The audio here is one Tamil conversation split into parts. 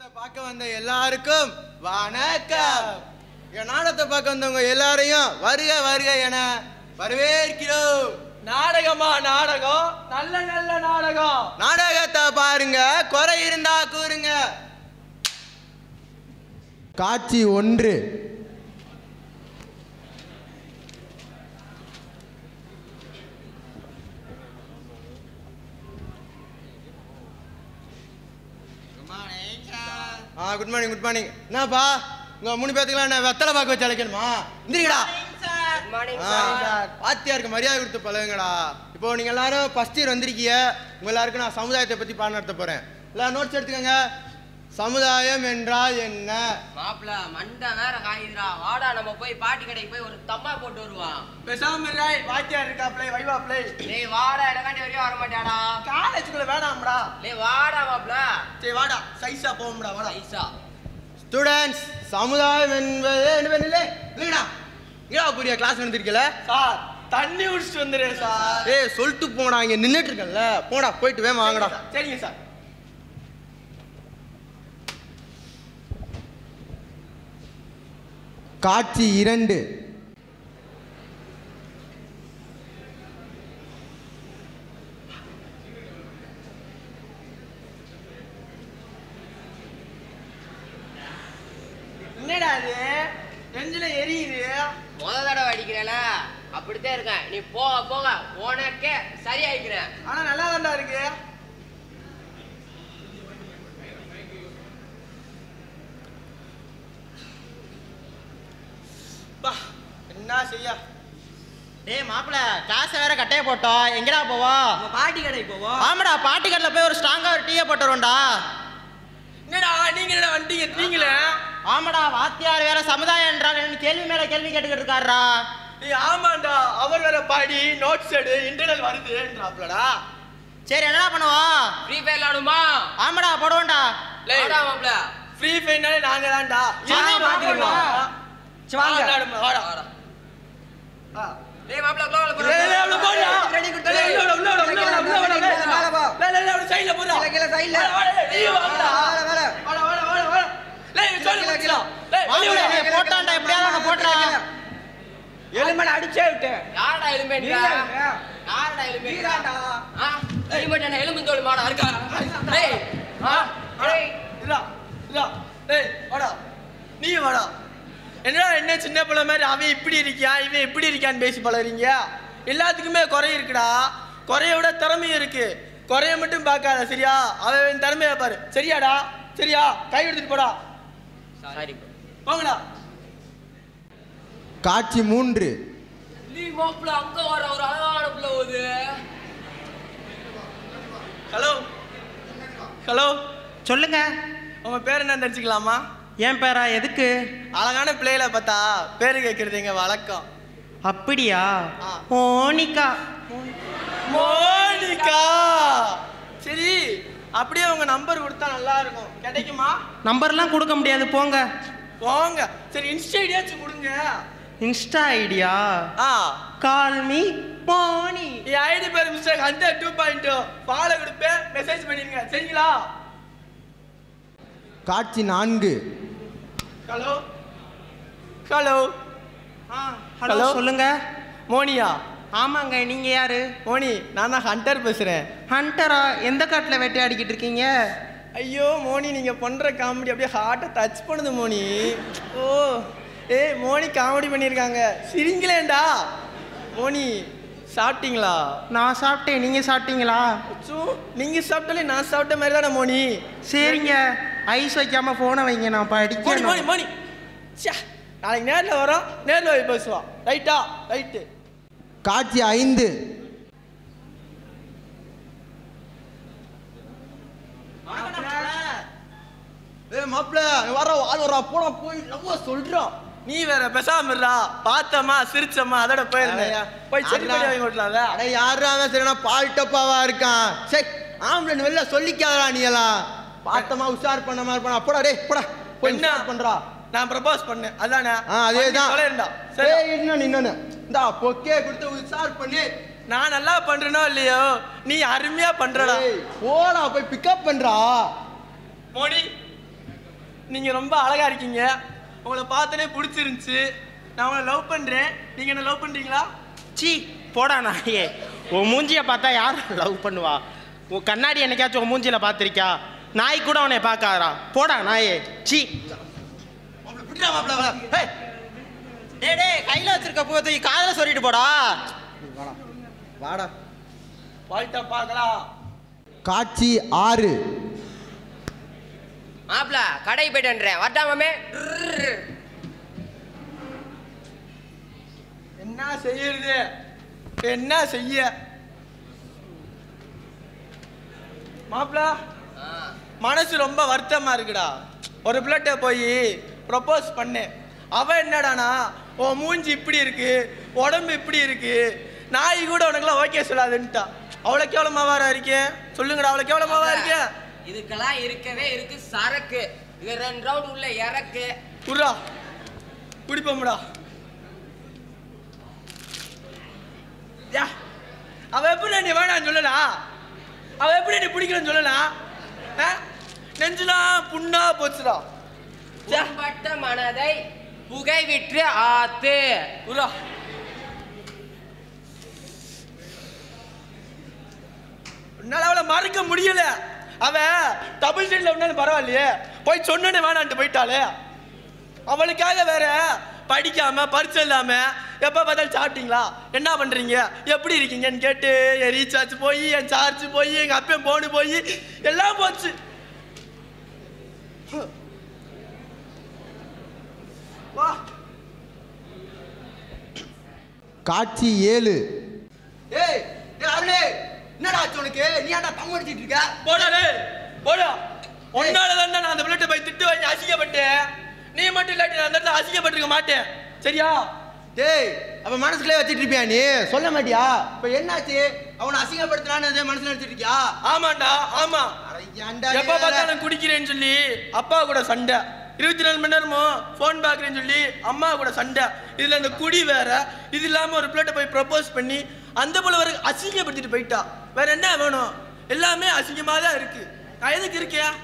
நாடகத்தை பார்க்க வந்த எல்லாருக்கும் வணக்கம். என் நாடகத்தை பார்க்க வந்தவங்க எல்லாரையும் வருக வருக என வரவேற்கிறோம். நாடகமா நாடகம், நல்ல நல்ல நாடகம். நாடகத்தை பாருங்க, குறை இருந்தா கூறுங்க. காட்சி 1. Good morning good morning. என்னப்பா உங்க 3 பேத்துக்குலாம் என்ன வெத்தலை பாக்க வச்சு அழைக்கணுமா? இந்திரிக்கடா. வாத்தியாருக்கு மரியாதை கொடுத்து பழகுங்கடா. இப்போ நீங்க எல்லாரும் ஃபர்ஸ்ட் இயர் வந்திருக்கீங்க. உங்க எல்லாருக்கும் நான் சமுதாயத்தை பத்தி பாடம் நடத்த போறேன். எல்லாரும் நோட்ஸ் எடுத்துக்கங்க. சமுதாயம் என்றால் என்ன? மாப்ள மண்டை வேற காயுதுடா. வாடா நம்ம போய் பாட்டி கடைக்கு போய் ஒரு தம்மா போட்டு வருவான். பேசாம ராய் வாத்தியார் இருக்கா ப்ளே வைவா ப்ளே. டேய் வாடா, இடக்காண்டி வரையும் வர மாட்டாடா. காலேஜுக்குள்ள வேணாம்டா. டேய் வாடா மாப்ள. சரி வாடா, சைஸா போம்டா வாடா. சைஸா. ஸ்டூடண்ட்ஸ், சமுதாயம் என்பது இல்லடா. இங்கடா புரிய கிளாஸ் நடந்திருக்கல? சார் தண்ணி குடிச்சிட்டு வந்துரு சார். ஏய் சொல்லிட்டு போடா, இங்க நின்னுட்டு இருக்கல. போடா போயிட்டு வேமா வாங்கடா. சரிங்க சார். காட்சி 2. என்னடா இது நெஞ்சில எரியுது? முத தடவை அடிக்கிறேனா அப்படித்தான் இருக்கேன். நீ போக போக உனக்கே சரியாயிக்கிறேன். ஆனா நல்லா தான்டா இருக்கு. என்ன செய்ய? டேய் மாப்பிள்ள, கிளாஸ் வேற கட்டைய போட்டோம். எங்கடா போவோம்? பாட்டி கடைக்கு போவோம். ஆமாடா, பாட்டி கடையில் போய் ஒரு ஸ்ட்ராங்கா ஒரு டீயை போட்டு வருவோம்டா. என்னடா நீங்க என்ன வண்டிங்க நீங்களே? ஆமாடா, வாத்தியார் வேற சமுதாயம் என்றால் என்ன கேள்வி மேல கேள்வி கேட்டுக்கிட்டு இருக்காருடா. ஆமாண்டா, அவர் வேற பாடி நோட்ஸ் எடு இன்டர்னல் வருதுன்றாப்லடா. சரி என்னடா பண்ணுவோம்? ஃப்ரீ ஃபயர் விளையாடுமா? ஆமாடா போடுவோம்டா. வாடா மாப்ள. ஃப்ரீ ஃபயர்னாலே நாங்க தான்டா. சரி, பாத்துக்கலாம். வாங்க விளையாடுமா வாடா. டேய் மாப்ள உள்ள போடா. டேய் உள்ள போடா. Ready good. டேய் உள்ள உள்ள உள்ள மேல போ. லே உள்ள சைடுல போடா. கீழ சைடுல. நீ வாடா. வாடா வாடா வாடா வாடா. லே சொல்ல கீழ. மாப்பிள்ள நீ போட்டான்டா, எப்படியாவது ஒன்னு போட்றா. எலும்பன அடிச்சே விட்டு. யாரடா எலும்பேன்றா? யாரடா எலும்பே? நீதான்டா. எலும்பேட்டா எலும்பு தோல் மாடா இருக்கா? டேய் டேய் இல்ல இல்ல. டேய் வாடா. நீ வாடா. என்னடா என்ன சின்ன பிள்ளை மாதிரி அவன் இப்படி இருக்கியா இவன் இப்படி இருக்கியான்னு பேசி பழகிறீங்க? எல்லாத்துக்குமே குறை இருக்குடா. குறைய விட திறமையும் இருக்கு. குறைய மட்டும் பார்க்காத சரியா? அவன் திறமையை பாரு சரியாடா? சரியா? கை எடுத்துட்டு போடா. சாரி போங்கடா. காட்சி 3. நீ மாப்ள அங்க வர ஒரு அழகான புள்ள ஓது. ஹலோ ஹலோ, சொல்லுங்க. உங்க பேர் என்ன தெரிஞ்சுக்கலாமா? ஏன் பேரா? எதுக்கு? அழகான பிள்ளைகளை பார்த்தா பேரு கேட்கறது எங்க வழக்கம். அப்படியா? மோனிகா. மோனிகா. சரி, அப்படியே உங்க நம்பர் கொடுத்தா நல்லா இருக்கும். கிடைக்குமா? நம்பர்லாம் கொடுக்க முடியாது, போங்க. போங்க. சரி இன்ஸ்டா ஐடியாச்சும் கொடுங்க. Insta ID? Ah call me Moni. என் ஐடி பேர் மிஸ்டேக் அந்த 2.0 ஃபாலோ கொடுப்பேன், மெசேஜ் பண்ணிருங்க சரிங்களா? காட்சி 4. Hello hello. Hello Hello? சொல்லுங்க. மோனியா? ஆமாங்க, நீங்க யாரு? மோனி, நான் தான் ஹண்டர் பேசுறேன். ஹண்டரா? எந்த காட்டுல வேட்டையாடிக்கிட்டு இருக்கீங்க? ஐயோ மோனி, நீங்க பண்ற காமெடி அப்படியே ஹார்ட்டை டச் பண்ணுது மோனி. ஓ ஏய் மோனி காமெடி பண்ணியிருக்காங்க, சிரிங்களேண்டா. மோனி சாப்பிட்டீங்களா? நான் சாப்பிட்டேன், நீங்க சாப்பிட்டீங்களா? நீங்க சாப்பிட்டாலே நான் சாப்பிட்ட மாதிரி தானே மோனி. சரிங்க, ஐஸ் வைக்காம போனை வைங்க, நான் மோனி படிக்கணும். மோனி மோனி ச்சே, நாளைக்கு நேரில் வரோம், நேரில் போய் பேசுவோம். ரைட்டா? ரைட்டு. காட்சி 5. ஏய் மாப்ள வர ஆள் வரா, போடா போய் லவ்வ சொல்றான். நீ வேற பேசாம இருடா. பார்த்தமா சிரிச்சமா அதோட போயிருந்தேன். போய் சரி பண்ணி வாங்கி விடலாம்ல. அட யாரா அவன்? சரினா பால் டப்பாவா இருக்கான். சே ஆம்பளன் வெளில சொல்லிக்காதடா நீ எல்லாம். பார்த்தமா உஷார் பண்ண மாதிரி பண்ணா. போடா டேய் போடா. போய் என்ன என்ன பண்றா? நான் ப்ரப்போஸ் பண்ணேன் அதானே? அதேதான். சொல்லேன்டா. சரி ஏய் இன்னொன்னு இந்தா பொக்கே கொடுத்து உஷார் பண்ணி. நான் நல்லா பண்றேனோ இல்லையோ, நீ அருமையா பண்றடா. போடா போய் பிக்கப் பண்றா. மோனி நீங்கள் ரொம்ப அழகாக இருக்கீங்க. உங்களை பார்த்தனே பிடிச்சிருந்துச்சு. நான் உங்களை லவ் பண்ணுறேன். நீங்கள் என்ன லவ் பண்ணுறீங்களா? சீ போடா நாயே, உன் மூஞ்சியை பார்த்தா யார் லவ் பண்ணுவா? உன் கண்ணாடி என்னைக்காச்சும் உன் மூஞ்சியில் பார்த்துருக்கியா? நாய் கூட உன்னை பார்க்காதா. போடா நாயே. சீ டே டே, கையில் வச்சிருக்க பூவை தூக்கி காதில் சொல்லிட்டு போடா. வாடா. வாழ்த்தா பார்க்கலாம். காட்சி 6. மாப்பிள கடை போயிட்டுன்றேன் வரட்டாமே. என்ன செய்யறது, என்ன செய்ய? மாப்பிள மனசு ரொம்ப வருத்தமா இருக்குடா. ஒரு பிள்ளைட்ட போய் ப்ரப்போஸ் பண்ணேன். அவ என்னடானா, உன் மூஞ்சி இப்படி இருக்கு, உடம்பு இப்படி இருக்கு, நாய் கூட உனக்குலாம் ஓகே சொல்லாதுன்ட்டா. அவ்வளோ கேவலமாவாரா இருக்கேன்? சொல்லுங்கடா, அவ்வளோ கேவலமாவா இருக்கேன்? இதுக்கெல்லாம் இருக்கவே இருக்கு சரக்கு. இது 2 ரவுண்ட் உள்ள இறக்கு. குர்ரா குடிப்போம்டா. அவ எப்படி நீ வேணான்னு சொல்லலாம்? அவ எப்படி நீ பிடிக்கலன்னு சொல்லலாம்? நெஞ்சுலாம் புண்ணா போச்சுடா. பட்ட மனதை புகை விட்டு ஆத்து. குர்ரா என்னால அவளை மறக்க முடியல. அவ டபுள் சைட்ல ஒன்னாலும் பரவாயில்லையே, போய் சொன்னே வேணான்ட்டு போயிட்டாளே. அவளுக்காக வேற படிக்காம பரிச்சை இல்லாம எப்ப பார்த்தாலும் சாப்பிட்டீங்களா, என்ன பண்றீங்க, எப்படி இருக்கீங்கன்னு கேட்டு என் ரீசார்ஜ் போய், என் சார்ஜ் போய், எங்க அப்பன் போனு போய் எல்லாம் போச்சு. வா. காட்சி 7. ஏய் அருளே, என்னடா ஆச்சு உனக்கு? நீ ஏன்டா தம் அடிச்சிட்டு இருக்க? போடா போடா. ஒன்னாலதான் நான் அந்த பிள்ளைட்ட போய் திட்டு வாங்கி அசிங்கப்பட்டேன். நீ மட்டும் இல்லாட்டி நான் அந்த இடத்துல அசிங்கப்பட்டிருக்க மாட்டேன். சரியா? டேய் அப்ப மனசுக்குள்ளே வச்சிட்டு இருப்பியா நீ? சொல்ல மாட்டியா? இப்ப என்னாச்சு? அவனை அசிங்கப்படுத்தினான்னு மனசுல வச்சிட்டு இருக்கியா? ஆமாண்டா ஆமா. எப்ப பார்த்தாலும் குடிக்கிறேன்னு சொல்லி அப்பா கூட சண்டை, 24 மணி நேரமும் போன் பாக்குறேன்னு சொல்லி அம்மா கூட சண்டை. இதுல இந்த குடி வேற. இது இல்லாம ஒரு பிள்ளைட்ட போய் ப்ரப்போஸ் பண்ணி அந்த போல வர அசிங்கப்படுத்திட்டு போயிட்டா. வேற என்ன வேணும்? எல்லாமே அசிங்கமா தான் இருக்கு. நான் எதுக்கு இருக்கேன்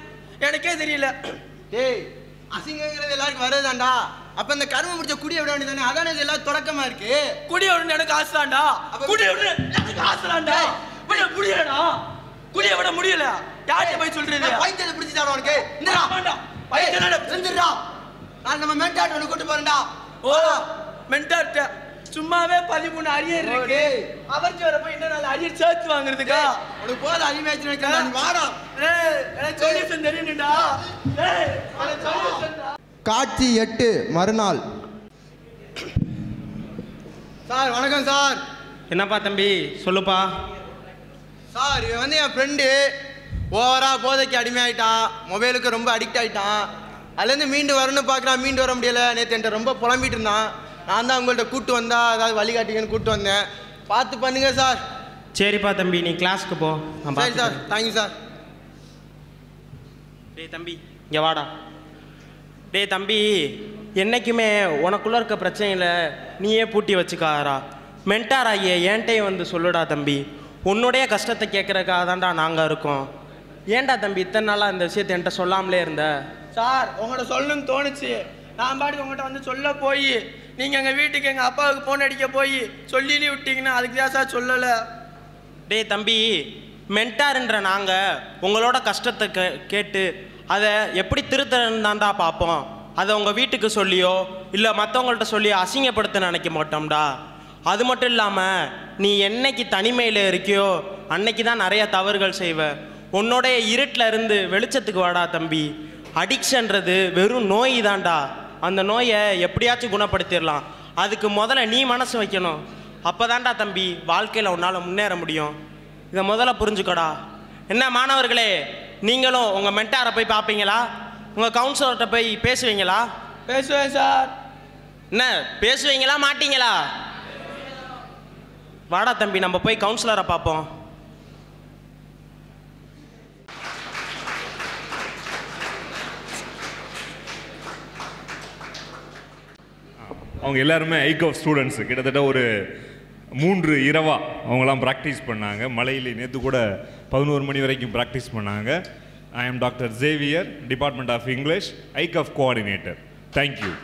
எனக்கே தெரியல. டேய் அசிங்கங்கிறது எல்லாருக்கும் வருதாண்டா. அப்ப இந்த கரும முடிச்ச குடிய விட வேண்டியதானே? அதானே இது எல்லாம் தொடக்கமா இருக்கு. குடிய விட எனக்கு ஆசைதான்டா. குடிய விட எனக்கு ஆசைதான்டா. விட முடியலடா. குடிய விட முடியல. யார்கிட்ட போய் சொல்றது? பைத்தியத்தை பிடிச்சிட்டாடா உனக்கு. என்னடா வேண்டாம் பைத்தியனடா செஞ்சிரடா. நான் நம்ம மென்டாட் உனக்கு கூட்டி போறேன்டா. ஓ மென்டாட் சும்மாவே 13 அரியர் இருக்கு. அவர்ச்சி வர போய் இன்னும் 4 அரியர் சேர்த்து வாங்குறதுக்கா? உனக்கு போத அடிமையாச்சு நினைக்கிறேன். நீ வாடா. ஏய் எனக்கு சொல்யூஷன் தெரியும்டா. ஏய் எனக்கு சொல்யூஷன்டா. காட்சி 8 மறுநாள். சார் வணக்கம் சார். என்னப்பா தம்பி சொல்லுப்பா. சார் இவன் வந்து என் ஃப்ரெண்டு ஓவரா போதைக்கு அடிமையாயிட்டான். மொபைலுக்கு ரொம்ப அடிக்ட் ஆகிட்டான். அதுலேருந்து மீண்டு வரணும்னு பார்க்குறான், மீண்டு வர முடியல. நேற்று என்கிட்ட ரொம்ப புலம்பிட்டு இருந்தான். நான் தான் உங்கள்கிட்ட கூப்பிட்டு வந்தா அதாவது வழிகாட்டிங்கன்னு கூப்பிட்டு வந்தேன். பார்த்து பண்ணுங்க சார். சரிப்பா தம்பி, நீ கிளாஸ்க்கு போ. சரி சார், தேங்க்யூ சார். டேய் தம்பி இங்கே வாடா. டேய் தம்பி, என்றைக்குமே உனக்குள்ளே இருக்க பிரச்சனையில் நீயே பூட்டி வச்சுக்காரா. மென்டார் ஆகிய என்கிட்டயே வந்து சொல்லுடா தம்பி. உன்னுடைய கஷ்டத்தை கேட்குறக்காக தான்டா நாங்கள் இருக்கோம். ஏன்டா தம்பி இத்தனை நாளாக இந்த விஷயத்தை என்கிட்ட சொல்லாமலே இருந்த? சார் உங்கள்கிட்ட சொல்லணும்னு தோணுச்சு. நான் பாட்டுக்கு உங்கள்கிட்ட வந்து சொல்ல போய் நீங்கள் எங்கள் வீட்டுக்கு எங்கள் அப்பாவுக்கு ஃபோன் அடிக்க போய் சொல்லி விட்டீங்கன்னா அதுக்கு தான் சார் சொல்லலை. டேய் தம்பி, மென்டார்ன்ற நாங்கள் உங்களோட கஷ்டத்தை கேட்டு அதை எப்படி திருத்தன்னு தான்டா பார்ப்போம். அதை உங்கள் வீட்டுக்கு சொல்லியோ இல்லை மற்றவங்கள்ட்ட சொல்லியோ அசிங்கப்படுத்த நினைக்க மாட்டோம்டா. அது மட்டும் இல்லாமல் நீ என்னைக்கு தனிமையில் இருக்கியோ அன்னைக்கு தான் நிறைய தவறுகள் செய்வ. உன்னோடைய இருட்டில் இருந்து வெளிச்சத்துக்கு வாடா தம்பி. அடிக்ஷன்றது வெறும் நோய் தான்டா. அந்த நோயை எப்படியாச்சும் குணப்படுத்திடலாம். அதுக்கு முதல்ல நீ மனசு வைக்கணும். அப்போ தான்டா தம்பி வாழ்க்கையில் உன்னால் முன்னேற முடியும். இதை முதல்ல புரிஞ்சுக்கடா. என்ன மாணவர்களே, நீங்களும் உங்கள் மென்டாரை போய் பார்ப்பீங்களா? உங்கள் கவுன்சிலர்கிட்ட போய் பேசுவீங்களா? பேசுவேன் சார். என்ன பேசுவீங்களா மாட்டீங்களா? வாடா தம்பி நம்ம போய் கவுன்சிலரை பார்ப்போம். அவங்க எல்லாருமே ஐகாஃப் ஸ்டூடெண்ட்ஸு. கிட்டத்தட்ட ஒரு 3 இரவாக அவங்களாம் ப்ராக்டிஸ் பண்ணாங்க. மலையில் நேற்று கூட 11 மணி வரைக்கும் ப்ராக்டிஸ் பண்ணாங்க. I am Dr. Xavier, Department of English, ICAF coordinator. Thank you.